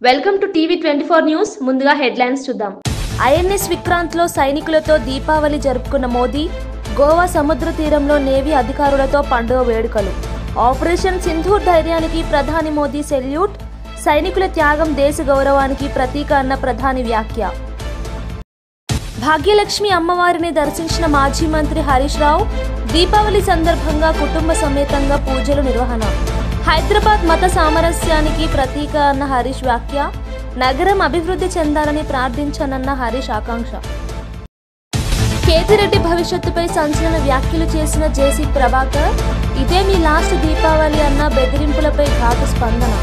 Welcome to TV 24 news. ముందుగా headlines చూద్దాం. INS విక్రాంత్లో సైనికులతో దీపావళి జరుపుకున్న మోదీ. గోవా సముద్ర తీరంలో నేవీ అధికారులతో పండుగ వేడుకలు. ఆపరేషన్ సింధూర్ ధైర్యానికి ప్రధాని మోదీ సెల్యూట్. సైనికుల త్యాగం దేశ గౌరవానికి ప్రతీక అన్న ప్రధాని వ్యాఖ్య. భాగ్యలక్ష్మి అమ్మవారిని దర్శించిన మాజీ మంత్రి హరీష్ రావు. దీపావళి సందర్భంగా కుటుంబ సమేతంగా పూజలు నిర్వహణ. హైదరాబాద్ మత సామరస్యానికి ప్రతీక అన్న హరీష్ వ్యాఖ్య. నగరం అభివృద్ధి చెందాలని ప్రార్థించనన్న హరీష్ ఆకాంక్ష. కేతిరెడ్డి భవిష్యత్తుపై సంచలన వ్యాఖ్యలు చేసిన జేసీ ప్రభాకర్. ఇదే మీ లాస్ట్ దీపావళి అన్న బెదిరింపులపై ఘాటు స్పందన.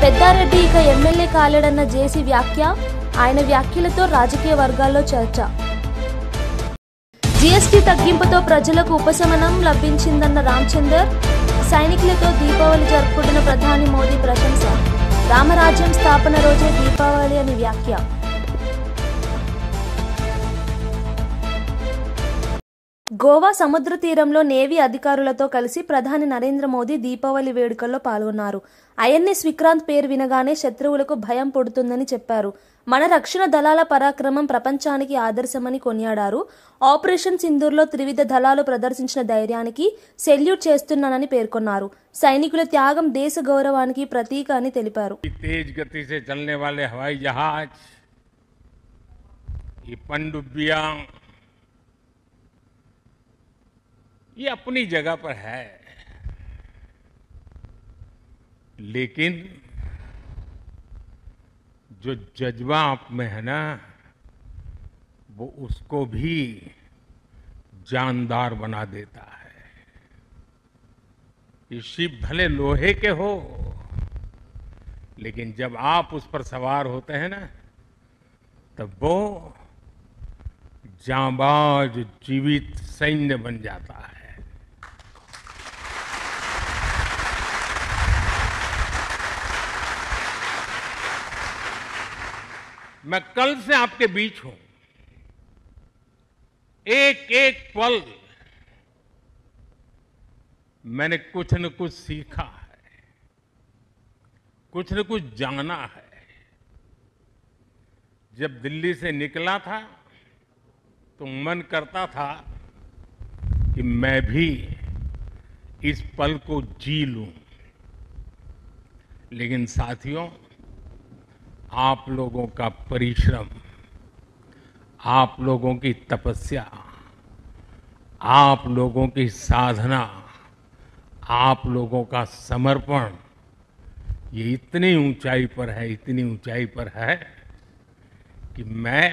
పెద్దారెడ్డి ఇక ఎమ్మెల్యే కాలేడన్న జేసీ వ్యాఖ్య. ఆయన వ్యాఖ్యలతో రాజకీయ వర్గాల్లో చర్చ. జీఎస్టీ తగ్గింపుతో ప్రజలకు ఉపశమనం లభించిందన్న రామచందర్. సైనికులతో దీపావళి జరుపుకుంటున్న ప్రధాని మోదీ ప్రశంస. రామరాజ్యం స్థాపన రోజే దీపావళి అని వ్యాఖ్య. గోవా సముద్ర తీరంలో నేవీ అధికారులతో కలిసి ప్రధాని నరేంద్ర మోదీ దీపావళి వేడుకల్లో పాల్గొన్నారు. ఐఎన్ఎస్ విక్రాంత్ పేరు వినగానే శత్రువులకు భయం పుడుతుందని చెప్పారు. మన రక్షణ దళాల పరాక్రమం ప్రపంచానికి ఆదర్శమని కొనియాడారు. ఆపరేషన్ సింధూర్లో త్రివిధ దళాలు ప్రదర్శించిన ధైర్యానికి సెల్యూట్ చేస్తున్నానని పేర్కొన్నారు. సైనికుల త్యాగం దేశ గౌరవానికి ప్రతీక అని తెలిపారు. तेज गति से चलने वाले हवाई जहाज, ये पनडुब्बियां, ये अपनी जगह पर है, लेकिन जो जज्बा आप में है ना, वो उसको भी जानदार बना देता है. ये शिप भले लोहे के हो, लेकिन जब आप उस पर सवार होते हैं ना, तब वो जांबाज जीवित सैन्य बन जाता है. मैं कल से आपके बीच हूं. एक एक पल मैंने कुछ न कुछ सीखा है, कुछ न कुछ जाना है. जब दिल्ली से निकला था तो मन करता था कि मैं भी इस पल को जी लूं, लेकिन साथियों, आप लोगों का परिश्रम, आप लोगों की तपस्या, आप लोगों की साधना, आप लोगों का समर्पण, ये इतनी ऊंचाई पर है, इतनी ऊंचाई पर है कि मैं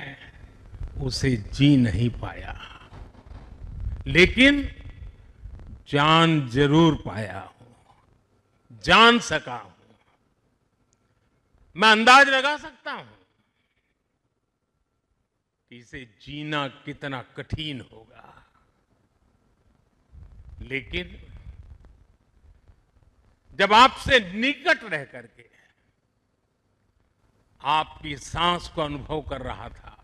उसे जी नहीं पाया, लेकिन जान जरूर पाया हूं, जान सका हूं. मैं अंदाज लगा सकता हूं कि इसे जीना कितना कठिन होगा, लेकिन जब आपसे निकट रह करके आपकी सांस को अनुभव कर रहा था,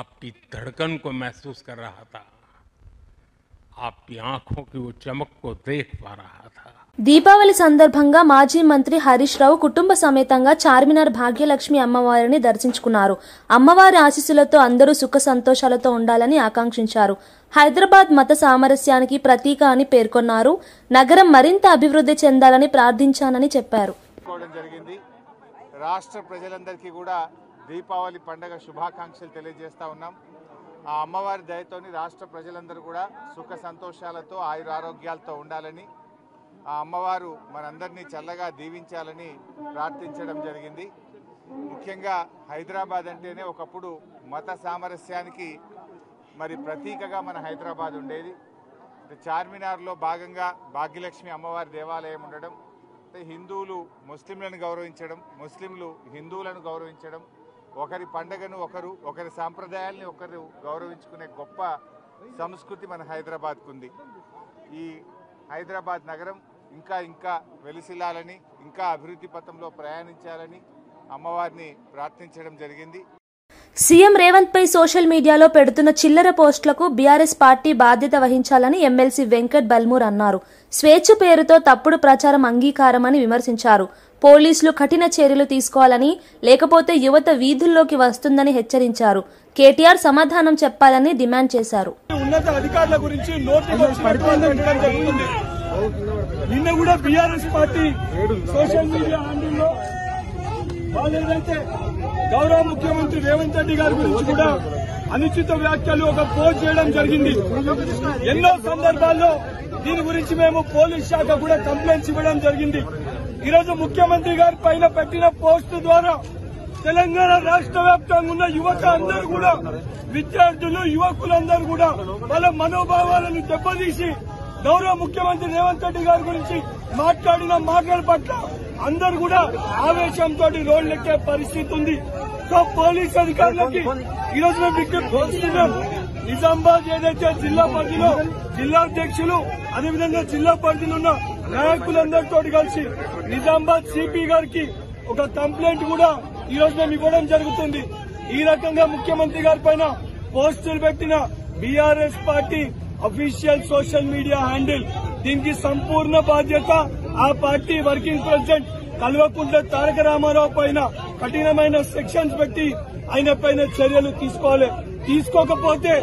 आपकी धड़कन को महसूस कर रहा था, आपकी आंखों की वो चमक को देख पा रहा था. దీపావళి సందర్భంగా మాజీ మంత్రి హరీష్ రావు కుటుంబ సమేతంగా చార్మినార్ భాగ్యలక్ష్మి అమ్మవారిని దర్శించుకున్నారు. అమ్మవారి ఆశీస్సులతో అందరూ సుఖ సంతోషాలతో ఉండాలని ఆకాంక్షించారు. హైదరాబాద్ మత సామరస్యానికి ప్రతీక అని పేర్కొన్నారు. నగరం మరింత అభివృద్ధి చెందాలని ప్రార్థించానని చెప్పారు. రాష్ట్ర ప్రజలందరికీ కూడా దీపావళి పండుగ శుభాకాంక్షలు తెలియజేస్తా ఉన్నాం. ఆ అమ్మవారి దయతోని రాష్ట్ర ప్రజలందరూ కూడా సుఖ సంతోషాలతో ఆయురారోగ్యాలతో ఉండాలని, ఆ అమ్మవారు మనందరినీ చల్లగా దీవించాలని ప్రార్థించడం జరిగింది. ముఖ్యంగా హైదరాబాద్ అంటేనే ఒకప్పుడు మత సామరస్యానికి మరి ప్రతీకగా మన హైదరాబాద్ ఉండేది. చార్మినార్లో భాగంగా భాగ్యలక్ష్మి అమ్మవారి దేవాలయం ఉండడం, హిందువులు ముస్లింలను గౌరవించడం, ముస్లింలు హిందువులను గౌరవించడం, ఒకరి పండుగను ఒకరు, ఒకరి సాంప్రదాయాల్ని ఒకరు గౌరవించుకునే గొప్ప సంస్కృతి మన హైదరాబాద్కు ఉంది. ఈ హైదరాబాద్ నగరం ఇంకా ఇంకా వెలిసిల్లాలని, ఇంకా అభివృద్ధి పథంలో ప్రయాణించాలని అమ్మవారిని ప్రార్థించడం జరిగింది. సీఎం రేవంత్ పై సోషల్ మీడియాలో పెడుతున్న చిల్లర పోస్టులకు బీఆర్ఎస్ పార్టీ బాధ్యత వహించాలని ఎమ్మెల్సీ వెంకట్ బల్మూర్ అన్నారు. స్వేచ్ఛ పేరుతో తప్పుడు ప్రచారం అంగీకారమని విమర్శించారు. పోలీసులు కఠిన చర్యలు తీసుకోవాలని, లేకపోతే యువత వీధుల్లోకి వస్తుందని హెచ్చరించారు. కేటీఆర్ సమాధానం చెప్పాలని డిమాండ్ చేశారు. ఉన్నత అధికారుల గురించి నిన్న కూడా బీఆర్ఎస్ పార్టీ సోషల్ మీడియా హ్యాండిల్లో వాళ్ళు ఏదైతే గౌరవ ముఖ్యమంత్రి రేవంత్ రెడ్డి గారి గురించి కూడా అనుచిత వ్యాఖ్యలు ఒక పోస్ట్ చేయడం జరిగింది. ఎన్నో సందర్భాల్లో దీని గురించి మేము పోలీస్ శాఖ కూడా కంప్లైంట్స్ ఇవ్వడం జరిగింది. ఈరోజు ముఖ్యమంత్రి గారి పైన పెట్టిన పోస్టు ద్వారా తెలంగాణ రాష్ట్ర వ్యాప్తంగా ఉన్న యువత అందరూ కూడా, విద్యార్థులు యువకులందరూ కూడా వాళ్ళ మనోభావాలను దెబ్బతీసి గౌరవ ముఖ్యమంత్రి రేవంత్ రెడ్డి గారి గురించి మాట్లాడిన మాటల పట్ల అందరూ కూడా ఆవేశంతో రోడ్లెక్కే పరిస్థితి ఉంది. సో పోలీస్ అధికారులకి ఈరోజు మేము విజ్ఞప్తి చేస్తున్నాం. నిజామాబాద్ ఏదైతే జిల్లా పరిధిలో జిల్లా అధ్యక్షులు, అదేవిధంగా జిల్లా పరిధిలో ఉన్న నాయకులందరితో కలిసి నిజామాబాద్ సిపి గారికి ఒక కంప్లైంట్ కూడా ఈరోజు మేము ఇవ్వడం జరుగుతుంది. ఈ రకంగా ముఖ్యమంత్రి గారి పైన పోస్టులు పెట్టిన BRS party official social media handle, దీనికి సంపూర్ణ బాధ్యత ఆ party working president Kalvakuntla Taraka Ramarao పైన కఠినమైన సెక్షన్స్ పెట్టి ఆయన పైన చర్యలు తీసుకోవాలి. తీసుకోకపోతే,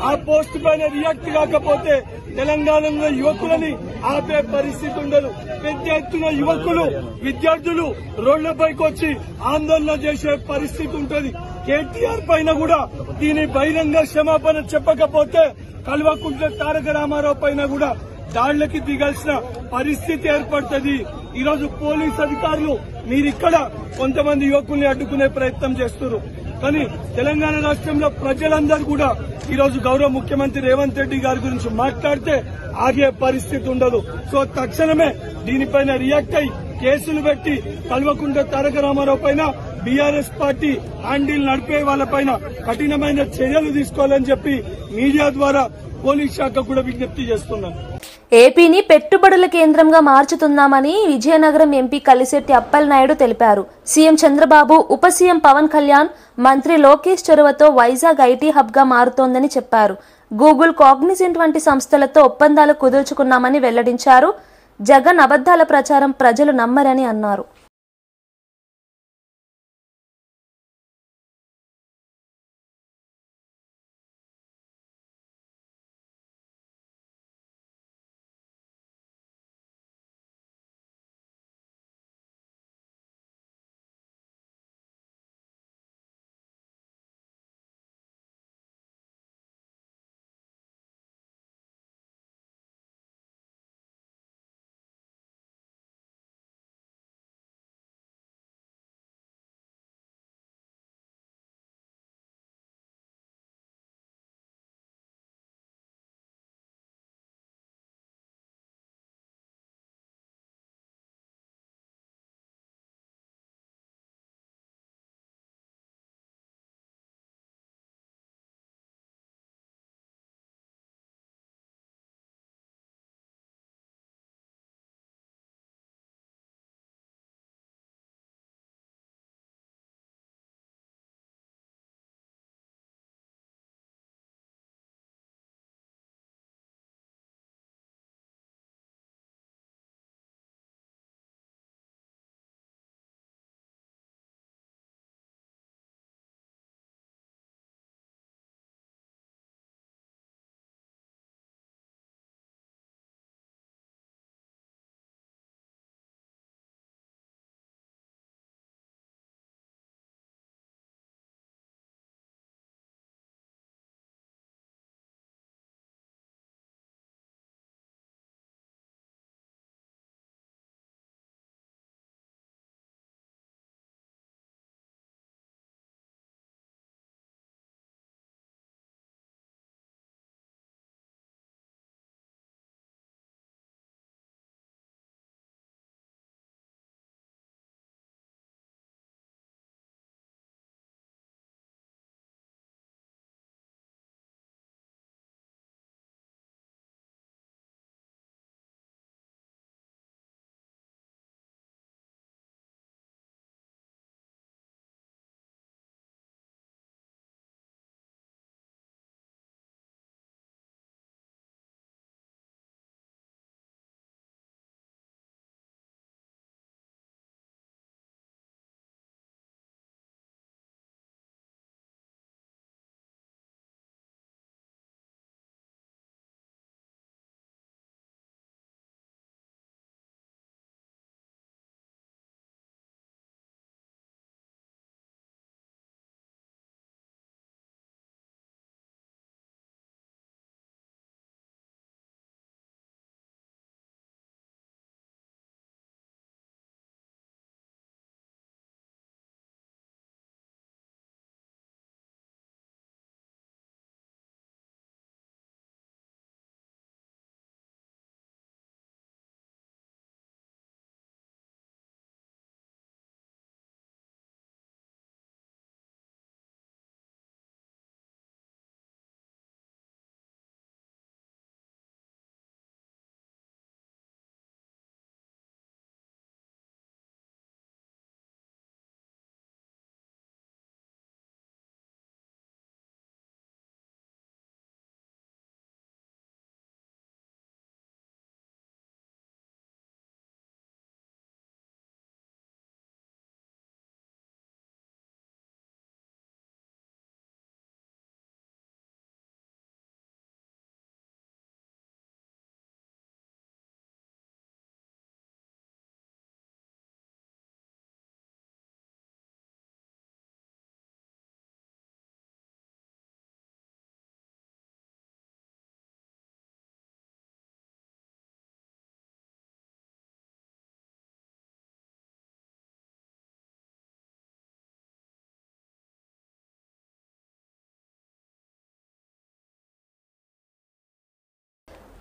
ఆ పోస్ట్ పైన రియాక్ట్ కాకపోతే తెలంగాణలో యువకులని ఆపే పరిస్థితి ఉండదు. పెద్ద ఎత్తున యువకులు, విద్యార్థులు రోడ్లపైకి వచ్చి ఆందోళన చేసే పరిస్థితి ఉంటుంది. కేటీఆర్ పైన కూడా దీని బహిరంగ క్షమాపణ చెప్పకపోతే కల్వకుంట్ల తారక రామారావు పైన కూడా దాడులకి దిగాల్సిన పరిస్థితి ఏర్పడుతుంది. ఈరోజు పోలీస్ అధికారులు మీరిక్కడ కొంతమంది యువకుల్ని అడ్డుకునే ప్రయత్నం చేస్తున్నారు. కానీ తెలంగాణ రాష్ట్రంలో ప్రజలందరూ కూడా ఈరోజు గౌరవ ముఖ్యమంత్రి రేవంత్ రెడ్డి గారి గురించి మాట్లాడితే ఆగే పరిస్థితి ఉండదు. సో తక్షణమే దీనిపైన రియాక్ట్ అయి కేసులు పెట్టి కల్వకుంట్ల తారక రామారావు పైన, బీఆర్ఎస్ పార్టీ హ్యాండిల్ నడిపే వాళ్ళపైన కఠినమైన చర్యలు తీసుకోవాలని చెప్పి మీడియా ద్వారా పోలీస్ శాఖ కూడా విజ్ఞప్తి చేస్తున్నాను. ఏపీని పెట్టుబడుల కేంద్రంగా మార్చుతున్నామని విజయనగరం ఎంపీ కలిశెట్టి అప్పలనాయుడు తెలిపారు. సీఎం చంద్రబాబు, ఉప సీఎం పవన్ కళ్యాణ్, మంత్రి లోకేష్ చొరవతో వైజాగ్ ఐటీ హబ్ గా మారుతోందని చెప్పారు. గూగుల్, కాగ్నిజెంట్ వంటి సంస్థలతో ఒప్పందాలు కుదుర్చుకున్నామని వెల్లడించారు. జగన్ అబద్దాల ప్రచారం ప్రజలు నమ్మరని అన్నారు.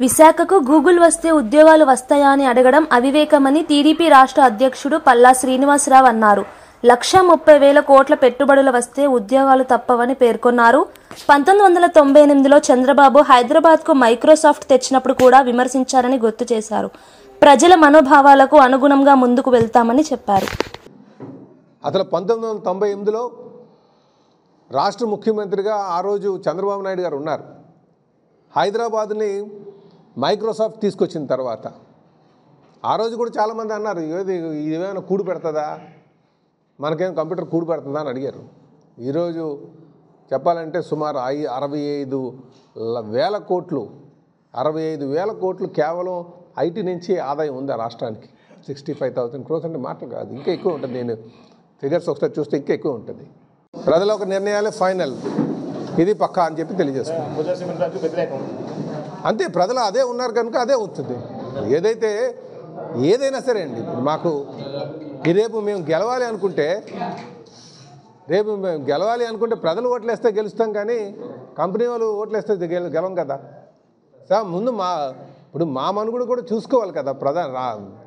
విశాఖకు గూగుల్ వస్తే ఉద్యోగాలు వస్తాయా అని అడగడం అవివేకమని టీడీపీ రాష్ట్ర అధ్యక్షుడు పల్లా శ్రీనివాసరావు అన్నారు. 1,30,000 కోట్ల పెట్టుబడులు వస్తే ఉద్యోగాలు తప్పవని పేర్కొన్నారు. 1998లో చంద్రబాబు హైదరాబాద్కు మైక్రోసాఫ్ట్ తెచ్చినప్పుడు కూడా విమర్శించారని గుర్తు చేశారు. ప్రజల మనోభావాలకు అనుగుణంగా ముందుకు వెళ్తామని చెప్పారు. అసలు 1998లో రాష్ట్ర ముఖ్యమంత్రిగా ఆ రోజు చంద్రబాబు నాయుడు గారు ఉన్నారు. హైదరాబాద్ని మైక్రోసాఫ్ట్ తీసుకొచ్చిన తర్వాత ఆ రోజు కూడా చాలామంది అన్నారు, ఇదేమైనా కూడు పెడుతుందా, మనకేం కంప్యూటర్ కూడు పెడుతుందా అని అడిగారు. ఈరోజు చెప్పాలంటే సుమారు 65,000 కోట్లు కేవలం ఐటీ నుంచి ఆదాయం ఉంది ఆ రాష్ట్రానికి. 65,000 crores అంటే మాటలు కాదు, ఇంకా ఎక్కువ ఉంటుంది. నేను ఫిగర్స్ ఒకసారి చూస్తే ఇంకా ఎక్కువ ఉంటుంది. ప్రజల ఒక నిర్ణయాలే ఫైనల్, ఇది పక్కా అని చెప్పి తెలియజేస్తున్నాం. అంతే, ప్రజలు అదే ఉన్నారు కనుక అదే అవుతుంది. ఏదైనా సరే అండి, మాకు రేపు మేము గెలవాలి అనుకుంటే ప్రజలు ఓట్లేస్తే గెలుస్తాం, కానీ కంపెనీ వాళ్ళు ఓట్లేస్తే గెలం కదా సార్. ముందు ఇప్పుడు మా మనుగుడు కూడా చూసుకోవాలి కదా.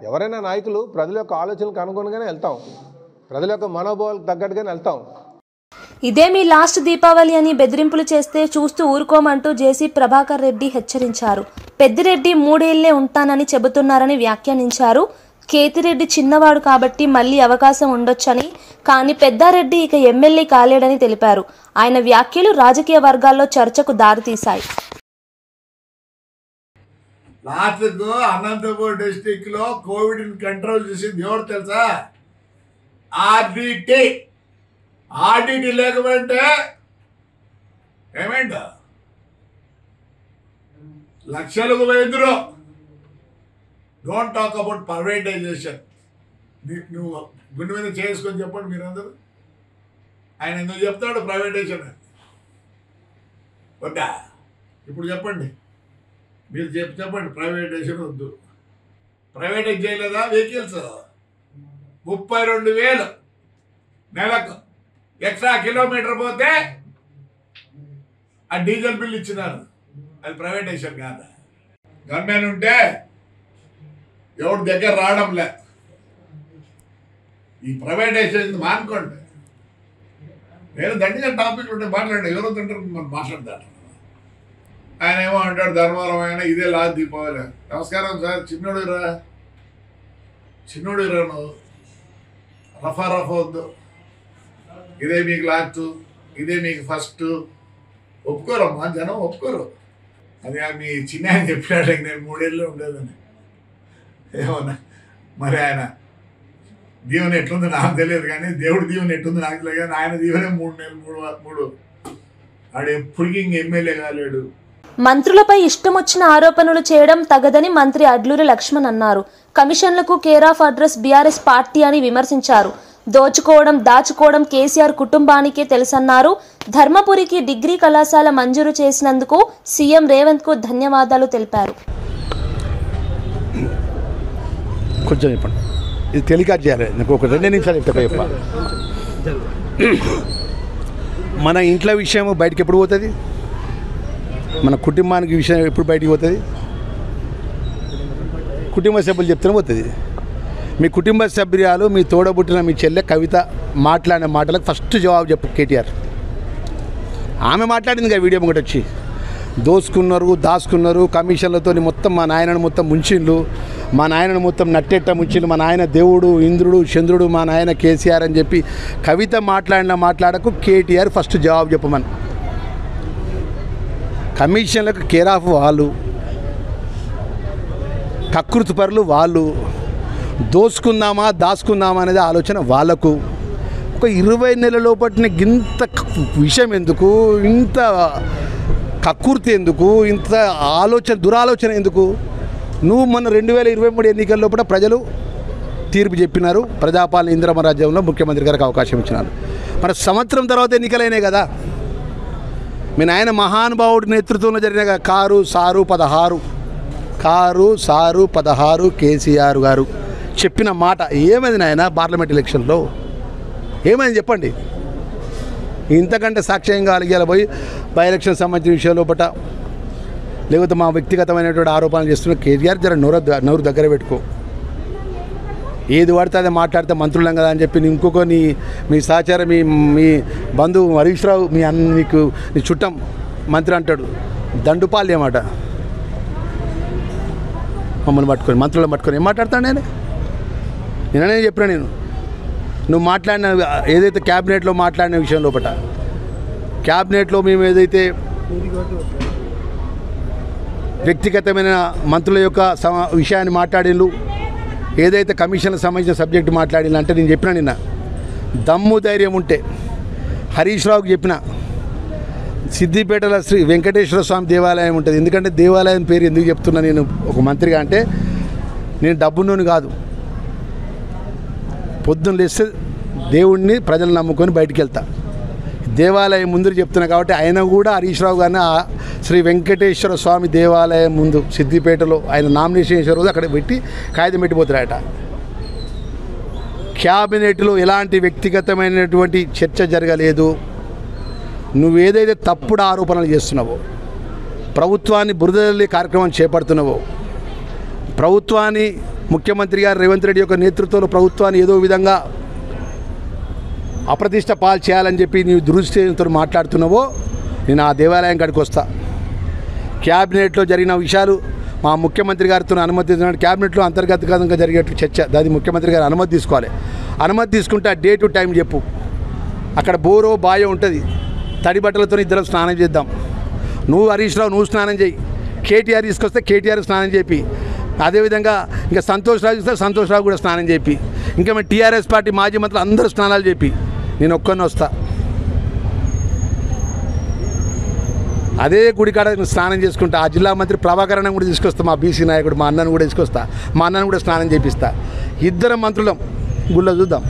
ఎవరైనా నాయకులు ప్రజల యొక్క ఆలోచనలకు అనుగుణంగానే వెళ్తాం, ప్రజల యొక్క మనోభావాలకు తగ్గట్టుగానే వెళ్తాం. ఇదే మీ లాస్ట్ దీపావళి అని బెదిరింపులు చేస్తే చూస్తూ ఊరుకోమంటూ జేసీ ప్రభాకర్ రెడ్డి హెచ్చరించారు. పెద్దిరెడ్డి 3 ఏళ్లే ఉంటానని చెబుతున్నారని వ్యాఖ్యానించారు. కేతిరెడ్డి చిన్నవాడు కాబట్టి మళ్లీ అవకాశం ఉండొచ్చని, కానీ పెద్దారెడ్డి ఇక ఎమ్మెల్యే కాలేడని తెలిపారు. ఆయన వ్యాఖ్యలు రాజకీయ వర్గాల్లో చర్చకు దారితీశాయి. లాస్ట్కు అనంతపూర్ డిస్టిక్ లో కోవిడ్ కంట్రోల్ చేసింది ఎవరు తెలుసా? ఆర్డిటి లేకపోతే ఏమైందా లక్షలకు పోయిందిరో. Don't talk about privatization. నువ్వు గుండె మీద చేసుకొని చెప్పండి మీరందరూ. ఆయన ఎందుకు చెప్తాడు ప్రైవేటైజేషన్ వద్దా? ఇప్పుడు చెప్పండి, మీరు చెప్పండి ప్రైవేటైజేషన్ వద్దు. ప్రైవేటైజ్ చేయలేదా? వెహికల్స్ 32,000 నెలకు, ఎక్స్ట్రా కిలోమీటర్ పోతే ఆ డీజిల్ బిల్ ఇచ్చినారు. అది ప్రైవేటైజేషన్ కాదా? గవర్నమెంట్ ఉంటే ఎవరి దగ్గర రావడంలే. ఈ ప్రైవేటైజేషన్ మానుకోండి. నేను దండిగా టాపిక్ ఉంటే మాట్లాడండి, ఎవరో తింటారు మనం మాట్లాడతాడు. ఆయన ఏమో అంటాడు ధర్మవరం అయినా ఇదే లాస్ట్ దీపావళి. నమస్కారం సార్, చిన్నోడు రా నువ్వు, రఫా వద్దు. ఇదే మీకు లాస్ట్, ఇదే మీకు ఫస్ట్. ఒప్పుకోరమ్మా, జనం ఒప్పుకోరు. అది మీ చిన్న ఆయన చెప్పినాడు, నేను 3 ఏళ్ళు ఉండేదని. ఏమన్నా మరి ఆయన దీవెన ఎట్లుందో నాకు తెలియదు, కానీ దేవుడి దీవెన ఎట్లుందో నాకు తెలియదు. కానీ ఆయన దీవెనే 3 నెలలు ఆడు ఎప్పటికీ ఎమ్మెల్యే కాలేడు. మంత్రులపై ఇష్టమొచ్చిన ఆరోపణలు చేయడం తగదని మంత్రి అడ్లూరి లక్ష్మణ్ అన్నారు. కమిషన్లకు care of address BRS party అని విమర్శించారు. దాచుకోవడం కేసీఆర్ కుటుంబానికే తెలుసన్నారు. ధర్మపురికి డిగ్రీ కళాశాల మంజూరు చేసినందుకు సీఎం రేవంత్ కు ధన్యవాదాలు తెలిపారు. కొంచెం చెప్పండి, ఇది టెలికాస్ట్ చేయాలి. నాకు ఒక 2 నిమిషాలు చెప్ప. మన ఇంట్లో విషయం బయటకు ఎప్పుడు పోతుంది? మన కుటుంబానికి విషయం ఎప్పుడు బయటికి పోతుంది? కుటుంబ సభ్యులు చెప్తూనే పోతుంది. మీ కుటుంబ సభ్యురాలు, మీ తోడబుట్టిన మీ చెల్లె కవిత మాట్లాడిన మాటలకు ఫస్ట్ జవాబు చెప్పు కేటీఆర్. ఆమె మాట్లాడింది కదా వీడియో ఒకటి వచ్చి, దాచుకున్నారు కమిషన్లతో మొత్తం మా నాయనను మొత్తం ముంచిండ్లు, మా నాయనను మొత్తం నట్టెట్ట ముంచిండ్లు, మా నాయన దేవుడు ఇంద్రుడు చంద్రుడు, మా నాయన కేసీఆర్ అని చెప్పి కవిత మాటలకు కేటీఆర్ ఫస్ట్ జవాబు చెప్పమని. కమిషన్లకు కేర్ ఆఫ్ వాళ్ళు, కకృతి పరులు వాళ్ళు, దాచుకుందామా అనేది ఆలోచన వాళ్ళకు. ఒక 20 నెలల లోపటిన ఇంత విషయం ఎందుకు, ఇంత కకృతి ఎందుకు, ఇంత దురాలోచన ఎందుకు? నువ్వు మొన్న 2023 ఎన్నికల లోపల ప్రజలు తీర్పు చెప్పినారు. ప్రజాపాలన ఇందిరమ్మ రాజ్యంలో ముఖ్యమంత్రి గారికి అవకాశం ఇచ్చినారు. మరి సంవత్సరం తర్వాత ఎన్నికలైనాయి కదా. మీ నాయన మహానుభావుడి నేతృత్వంలో జరిగిన కారు సారు 16 కేసీఆర్ గారు చెప్పిన మాట ఏమైంది నాయన? పార్లమెంట్ ఎలక్షన్లో ఏమైంది చెప్పండి. ఇంతకంటే సాక్ష్యం కలిగేలా పోయి బై ఎలక్షన్ సంబంధించిన విషయంలో లేకపోతే మా వ్యక్తిగతమైనటువంటి ఆరోపణలు చేస్తున్న కేటీఆర్ జర నోరు దగ్గర పెట్టుకో. ఏది పడితే అదే మాట్లాడితే మంత్రులం కదా అని చెప్పి ఇంకొక మీ సహచారం మీ బంధువు హరీష్ రావు నీకు నీ చుట్టం మంత్రి అంటాడు, దండుపాలు ఏమాట మమ్మల్ని పట్టుకొని మంత్రులను పట్టుకొని ఏం మాట్లాడతాను నేనే చెప్పినా. నువ్వు మాట్లాడిన ఏదైతే క్యాబినెట్లో మాట్లాడిన విషయం లోపల క్యాబినెట్లో మేము ఏదైతే వ్యక్తిగతమైన మంత్రుల యొక్క విషయాన్ని మాట్లాడిళ్ళు, ఏదైతే కమిషన్లకు సంబంధించిన సబ్జెక్టు మాట్లాడిళ్ళు అంటే నేను చెప్పిన నిన్న దమ్ము ధైర్యం ఉంటే హరీష్ రావుకి చెప్పిన సిద్దిపేటలో శ్రీ వెంకటేశ్వర స్వామి దేవాలయం ఉంటుంది. ఎందుకంటే దేవాలయం పేరు ఎందుకు చెప్తున్నా నేను ఒక మంత్రిగా అంటే, నేను డబ్బున్నోని కాదు, పొద్దున్న లేస్తే దేవుణ్ణి ప్రజలు నమ్ముకొని బయటికి వెళ్తా. దేవాలయం ముందు చెప్తున్నా కాబట్టి ఆయన కూడా హరీష్ రావు గారిని శ్రీ వెంకటేశ్వర స్వామి దేవాలయం ముందు సిద్దిపేటలో ఆయన నామినేషన్ చేసే రోజు అక్కడ పెట్టి కాగితం పెట్టిపోతారట. క్యాబినెట్లో ఎలాంటి వ్యక్తిగతమైనటువంటి చర్చ జరగలేదు. నువ్వు ఏదైతే తప్పుడు ఆరోపణలు చేస్తున్నావో, ప్రభుత్వాన్ని బురదల్లి కార్యక్రమం చేపడుతున్నావో, ప్రభుత్వాన్ని ముఖ్యమంత్రి గారు రేవంత్ రెడ్డి యొక్క నేతృత్వంలో ప్రభుత్వాన్ని ఏదో విధంగా అప్రతిష్ట పాలు చేయాలని చెప్పి నీవు దురుద్దేశంతో మాట్లాడుతున్నావో, నేను ఆ దేవాలయం కాడికి వస్తా. క్యాబినెట్లో జరిగిన విషయాలు మా ముఖ్యమంత్రి గారితో అనుమతి క్యాబినెట్లో అంతర్గతంగా జరిగేట్టు చర్చ, దాని ముఖ్యమంత్రి గారు అనుమతి తీసుకోవాలి. అనుమతి తీసుకుంటే ఆ డే టు టైం చెప్పు. అక్కడ బోరో బాయో ఉంటుంది, తడి బట్టలతో ఇద్దరం స్నానం చేద్దాం. నువ్వు హరీష్ రావు నువ్వు స్నానం చేయి, కేటీఆర్ తీసుకొస్తే కేటీఆర్ స్నానం చేపి, అదేవిధంగా ఇంకా సంతోష్ రావు ఇస్తే సంతోష్ రావు కూడా స్నానం చేపి, ఇంకా మేము టీఆర్ఎస్ పార్టీ మాజీ మంత్రులు అందరూ స్నానాలు చెప్పి నేను ఒక్కరిని వస్తా. అదే గుడికాడ స్నానం చేసుకుంటా. ఆ జిల్లా మంత్రి ప్రభాకరణ కూడా తీసుకొస్తా, మా బీసీ నాయకుడు మా అన్నను కూడా తీసుకొస్తా, మా అన్నను కూడా స్నానం చేపిస్తా. ఇద్దరం మంత్రులం గుళ్ళ చూద్దాం,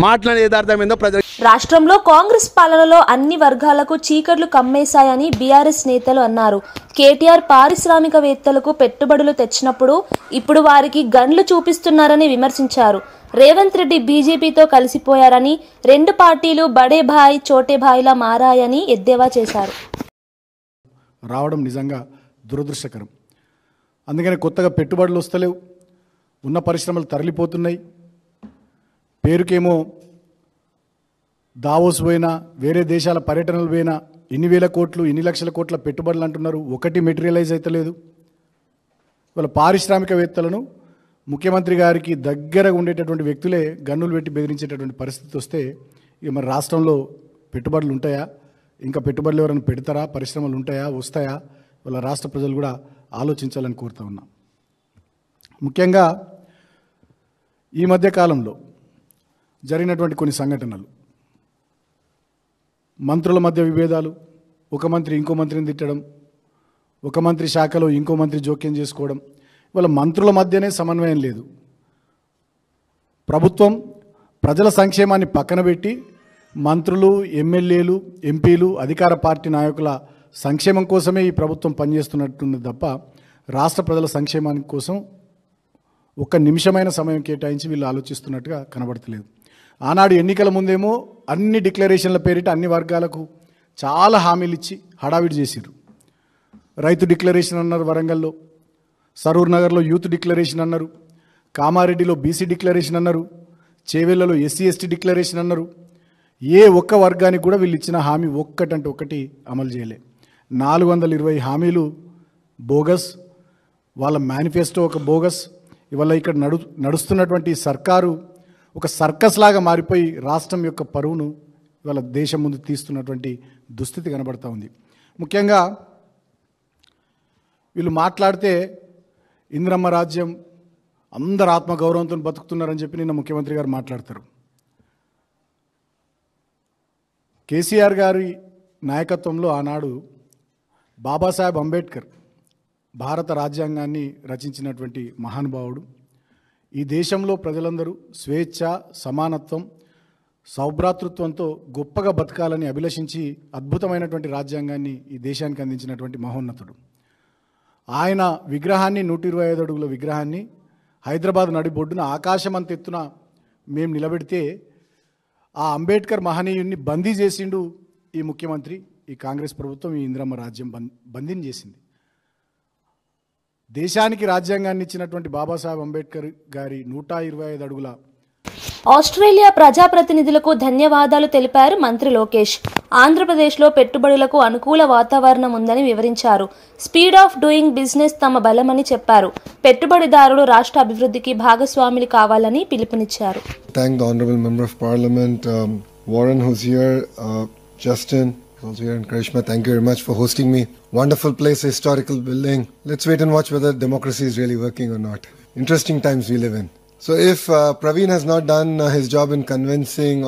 మాట్లాడే యథార్థం ఏందో ప్రజలు. రాష్ట్రంలో కాంగ్రెస్ పాలనలో అన్ని వర్గాలకు చీకట్లు కమ్మేశాయని బీఆర్ఎస్ నేతలు అన్నారు. కేటీఆర్ పారిశ్రామికవేత్తలకు పెట్టుబడులు తెచ్చినప్పుడు ఇప్పుడు వారికి గన్లు చూపిస్తున్నారని విమర్శించారు. రేవంత్ రెడ్డి బీజేపీతో కలిసిపోయారని, రెండు పార్టీలు బడే భాయ్ చోటే భాయ్లా మారాయని ఎద్దేవా చేశారు. రావడం నిజంగా దురదృష్టకరం. అందుకని కొత్తగా పెట్టుబడులు వస్తలేవు, ఉన్న పరిశ్రమలు తరలిపోతున్నాయి. పేరుకేమో దావోస్ పోయినా, వేరే దేశాల పర్యటనలు పోయినా ఎన్ని వేల కోట్లు ఎన్ని లక్షల కోట్ల పెట్టుబడులు అంటున్నారు, ఒకటి మెటీరియలైజ్ అవుతలేదు. వాళ్ళ పారిశ్రామికవేత్తలను ముఖ్యమంత్రి గారికి దగ్గరగా ఉండేటటువంటి వ్యక్తులే గన్నులు పెట్టి బెదిరించేటటువంటి పరిస్థితి వస్తే ఇక మరి రాష్ట్రంలో పెట్టుబడులు ఉంటాయా, ఇంకా పెట్టుబడులు ఎవరైనా పెడతారా, పరిశ్రమలు ఉంటాయా, వస్తాయా, వాళ్ళ రాష్ట్ర ప్రజలు కూడా ఆలోచించాలని కోరుతా ఉన్నాం. ముఖ్యంగా ఈ మధ్య కాలంలో జరిగినటువంటి కొన్ని సంఘటనలు, మంత్రుల మధ్య విభేదాలు, ఒక మంత్రి ఇంకో మంత్రిని తిట్టడం, ఒక మంత్రి శాఖలో ఇంకో మంత్రి జోక్యం చేసుకోవడం, ఇవాళ మంత్రుల మధ్యనే సమన్వయం లేదు. ప్రభుత్వం ప్రజల సంక్షేమాన్ని పక్కన పెట్టి మంత్రులు, ఎమ్మెల్యేలు, ఎంపీలు, అధికార పార్టీ నాయకుల సంక్షేమం కోసమే ఈ ప్రభుత్వం పనిచేస్తున్నట్టుంది తప్ప రాష్ట్ర ప్రజల సంక్షేమానికి కోసం ఒక్క నిమిషమైన సమయం కేటాయించి వీళ్ళు ఆలోచిస్తున్నట్టుగా కనబడతలేదు. ఆనాడు ఎన్నికల ముందేమో అన్ని డిక్లరేషన్ల పేరిట అన్ని వర్గాలకు చాలా హామీలు ఇచ్చి హడావిడి చేసిర్రు. రైతు డిక్లరేషన్ అన్నారు, వరంగల్లో సరూర్ నగర్లో యూత్ డిక్లరేషన్ అన్నారు, కామారెడ్డిలో బీసీ డిక్లరేషన్ అన్నారు, చేవెళ్లలో ఎస్సీ ఎస్టీ డిక్లరేషన్ అన్నారు. ఏ ఒక్క వర్గానికి కూడా వీళ్ళు ఇచ్చిన హామీ ఒక్కటంటే ఒక్కటి అమలు చేయలే. 420 హామీలు బోగస్, వాళ్ళ మేనిఫెస్టో ఒక బోగస్. ఇవాళ ఇక్కడ నడుస్తున్నటువంటి సర్కారు ఒక సర్కస్ లాగా మారిపోయి రాష్ట్రం యొక్క పరువును ఇవాళ దేశం ముందు తీస్తున్నటువంటి దుస్థితి కనబడతా ఉంది. ముఖ్యంగా వీళ్ళు మాట్లాడితే ఇందిరమ్మ రాజ్యం, అందరు ఆత్మగౌరవంతో బతుకుతున్నారని చెప్పి నిన్న ముఖ్యమంత్రి గారు మాట్లాడతారు. కేసీఆర్ గారి నాయకత్వంలో ఆనాడు బాబాసాహెబ్ అంబేద్కర్ భారత రాజ్యాంగాన్ని రచించినటువంటి మహానుభావుడు. ఈ దేశంలో ప్రజలందరూ స్వేచ్ఛ, సమానత్వం, సౌభ్రాతృత్వంతో గొప్పగా బతకాలని అభిలషించి అద్భుతమైనటువంటి రాజ్యాంగాన్ని ఈ దేశానికి అందించినటువంటి మహోన్నతుడు. ఆయన విగ్రహాన్ని 125 అడుగుల విగ్రహాన్ని హైదరాబాద్ నడిబొడ్డున ఆకాశమంతెత్తున మేము నిలబెడితే ఆ అంబేద్కర్ మహనీయుడిని బందీ చేసిండు ఈ ముఖ్యమంత్రి, ఈ కాంగ్రెస్ ప్రభుత్వం ఈ ఇందిరమ్మ రాజ్యం బందీని చేసింది. దేశానికి రాజ్యాంగాన్ని ఇచ్చినటువంటి బాబాసాహెబ్ అంబేద్కర్ గారి 125 అడుగుల ఆస్ట్రేలియా ప్రజాప్రతినిధులకు ధన్యవాదాలు తెలిపారు మంత్రి లోకేష్. ఆంధ్రప్రదేశ్లో పెట్టుబడులకు అనుకూల వాతావరణం ఉందని వివరించారు. స్పీడ్ ఆఫ్ డూయింగ్ బిజినెస్ తమ బలమని చెప్పారు. పెట్టుబడిదారులు రాష్ట్ర అభివృద్ధికి భాగస్వాములు కావాలని పిలుపునిచ్చారు. Thank the honorable member of parliament Warren who's here, Justin also here, and Karishma, thank you very much for hosting me. Wonderful place, historical building. Let's wait and watch whether democracy is really working or not. Interesting times we live in. So if Praveen has not done his job in convincing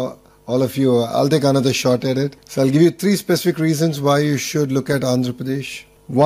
all of you, I'll take another shot at it. So I'll give you 3 specific reasons why you should look at Andhra Pradesh.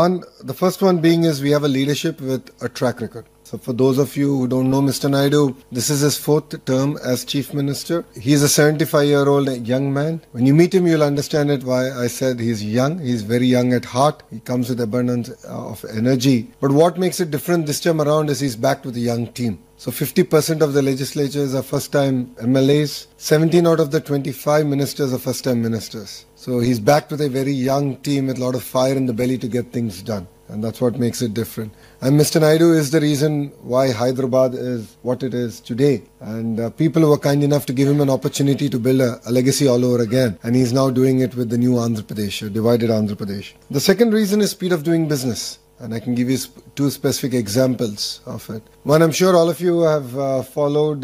One, the first one being is we have a leadership with a track record. So for those of you who don't know Mr. Naidu, this is his 4th term as Chief Minister. He is a 75-year-old young man. When you meet him, you'll understand it why I said he's young. He's very young at heart. He comes with abundance of energy. But what makes it different this time around is he's backed with a young team. So 50% of the legislatures are first-time MLAs. 17 out of the 25 ministers are first-time ministers. So he's backed with a very young team with a lot of fire in the belly to get things done. And that's what makes it different. And Mr. Naidu is the reason why Hyderabad is what it is today. And people were kind enough to give him an opportunity to build a legacy all over again. And he's now doing it with the new Andhra Pradesh, divided Andhra Pradesh. The second reason is speed of doing business. And I can give you 2 specific examples of it. One, I'm sure all of you have followed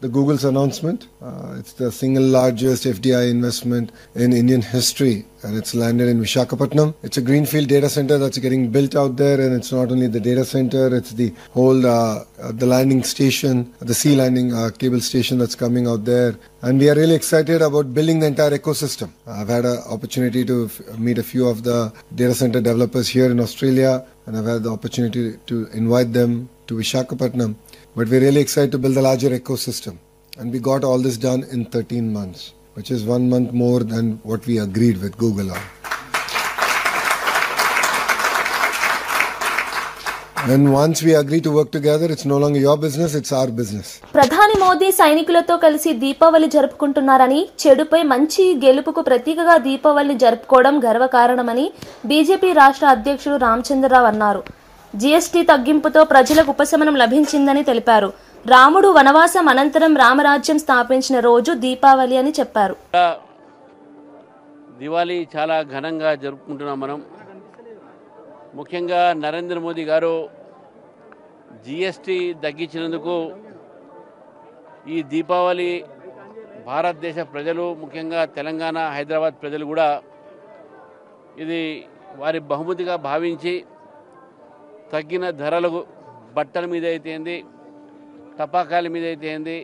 the Google's announcement. It's the single largest FDI investment in Indian history, and it's landed in Visakhapatnam. It's a greenfield data center that's getting built out there, and it's not only the data center, it's the whole the landing station, the sea landing cable station that's coming out there. And we are really excited about building the entire ecosystem. I've had an opportunity to meet a few of the data center developers here in Australia, and I've had the opportunity to invite them to Visakhapatnam. But we're really excited to build a larger ecosystem. And we got all this done in 13 months, which is 1 month more than what we agreed with Google on. And once we agree to work together, it's no longer your business, it's our business. ప్రధాని మోదీ సైనికులతో కలిసి దీపావళి జరుపుకుంటున్నారని, చెడుపై మంచి గెలుపుకు ప్రతీకగా దీపావళి జరుపుకోవడం గర్వకారణమని BJP రాష్ట్ర అధ్యక్షుడు రామచంద్రరావు అన్నారు. జీఎస్టీ తగ్గింపుతో ప్రజలకు ఉపశమనం లభించిందని తెలిపారు. రాముడు వనవాసం అనంతరం రామరాజ్యం స్థాపించిన రోజు దీపావళి అని చెప్పారు. దివాళీ చాలా ఘనంగా జరుపుకుంటున్నాం మనం. ముఖ్యంగా నరేంద్ర మోదీ గారు జీఎస్టీ తగ్గించినందుకు ఈ దీపావళి భారతదేశ ప్రజలు, ముఖ్యంగా తెలంగాణ, హైదరాబాద్ ప్రజలు కూడా ఇది వారి బహుమతిగా భావించి తగ్గిన ధరలకు బట్టల మీద అయితేంది, టపాకాయల మీద అయితేంది,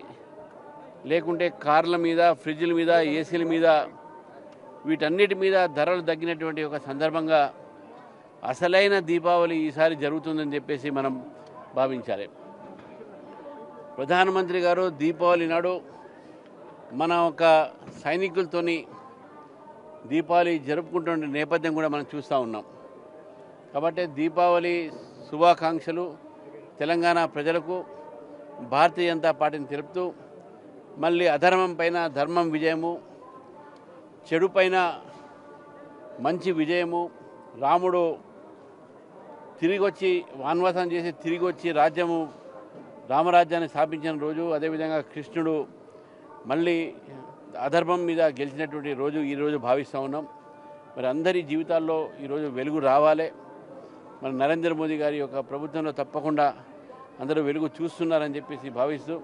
లేకుంటే కార్ల మీద, ఫ్రిడ్జ్ల మీద, ఏసీల మీద, వీటన్నిటి మీద ధరలు తగ్గినటువంటి ఒక సందర్భంగా అసలైన దీపావళి ఈసారి జరుగుతుందని చెప్పేసి మనం భావించాలి. ప్రధానమంత్రి గారు దీపావళి నాడు మన ఒక సైనికులతోని దీపావళి జరుపుకుంటున్న నేపథ్యం కూడా మనం చూస్తూ ఉన్నాం. కాబట్టి దీపావళి శుభాకాంక్షలు తెలంగాణ ప్రజలకు, భారతీయ జనతా పార్టీని తెలుపుతూ, మళ్ళీ అధర్మం పైన ధర్మం విజయము, చెడు పైన మంచి విజయము, రాముడు తిరిగి వచ్చి వనవాసం చేసి తిరిగి వచ్చి రామరాజ్యాన్ని స్థాపించిన రోజు, అదేవిధంగా కృష్ణుడు మళ్ళీ అధర్మం మీద గెలిచినటువంటి రోజు ఈరోజు భావిస్తూ ఉన్నాం. మరి అందరి జీవితాల్లో ఈరోజు వెలుగు రావాలి. మరి నరేంద్ర మోదీ గారి యొక్క ప్రభుత్వంలో తప్పకుండా అందరూ వెలుగు చూస్తున్నారని చెప్పేసి భావిస్తూ,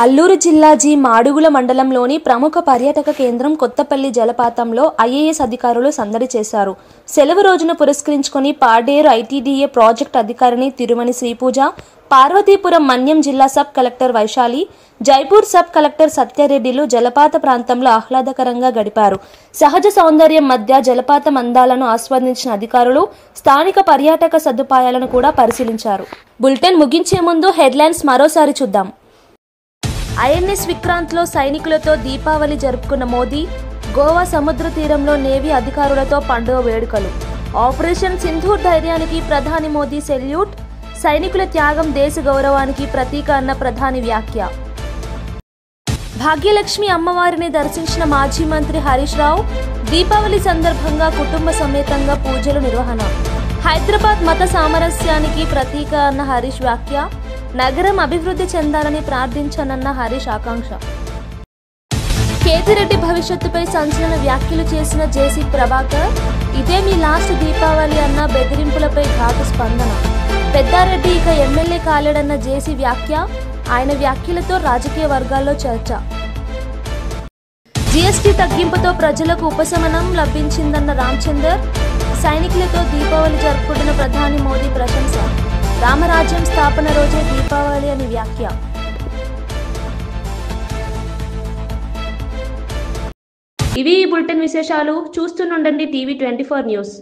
అల్లూరు జిల్లా మాడుగుల మండలంలోని ప్రముఖ పర్యాటక కేంద్రం కొత్తపల్లి జలపాతంలో ఐఏఎస్ అధికారులు సందడి చేశారు. సెలవు రోజున పురస్కరించుకుని పాడేరు ఐటీడీఏ ప్రాజెక్టు అధికారిని తిరుమణి శ్రీపూజ, పార్వతీపురం మన్యం జిల్లా sub collector Vaishali, Jaipur sub collector సత్యారెడ్డిలు జలపాత ప్రాంతంలో ఆహ్లాదకరంగా గడిపారు. సహజ సౌందర్యం మధ్య జలపాతం అందాలను ఆస్వాదించిన అధికారులు స్థానిక పర్యాటక సదుపాయాలను కూడా పరిశీలించారు. బులెటిన్ ముగించే ముందు హెడ్లైన్స్ మరోసారి చూద్దాం. ఐఎన్ఎస్ విక్రాంత్లో సైనికులతో దీపావళి జరుపుకున్న మోదీ, గోవా సముద్ర తీరంలో నేవీ అధికారులతో పండుగ వేడుకలు, ఆపరేషన్ సింధూర్ ధైర్యానికి ప్రధాని మోదీ సెల్యూట్, సైనికుల త్యాగం దేశ గౌరవానికి ప్రతీక అన్న ప్రధాని వ్యాఖ్య. భాగ్యలక్ష్మి అమ్మవారిని దర్శించిన మాజీ మంత్రి హరీష్ రావు. దీపావళి సందర్భంగా కుటుంబ సమేతంగా పూజలు నిర్వహణ. హైదరాబాద్ మత సామరస్యానికి ప్రతీక అన్న హరీష్ వ్యాఖ్య. నగరం అభివృద్ధి చెందాలని ప్రార్థించానన్న హరీష్ ఆకాంక్ష. కేతిరెడ్డి భవిష్యత్తుపై సంచలన వ్యాఖ్యలు చేసిన జేసీ ప్రభాకర్. ఇదే మీ లాస్ట్ దీపావళి అన్న బెదిరింపులపై ఘాటు స్పందన. పెద్దారెడ్డి ఇక ఎమ్మెల్యే కాలేడన్న జేసీ వ్యాఖ్య. ఆయన వ్యాఖ్యలతో రాజకీయ వర్గాల్లో చర్చ. జీఎస్టీ తగ్గింపుతో ప్రజలకు ఉపశమనం లభించిందన్న రామచందర్. సైనికులతో దీపావళి జరుపుకుంటున్న ప్రధాని మోదీ ప్రశంస. రామరాజ్యం స్థాపన రోజే దీపావళి అని వ్యాఖ్య. ఇవి ఈ బులెటిన్ విశేషాలు. చూస్తుండండి టీవీ 24 న్యూస్.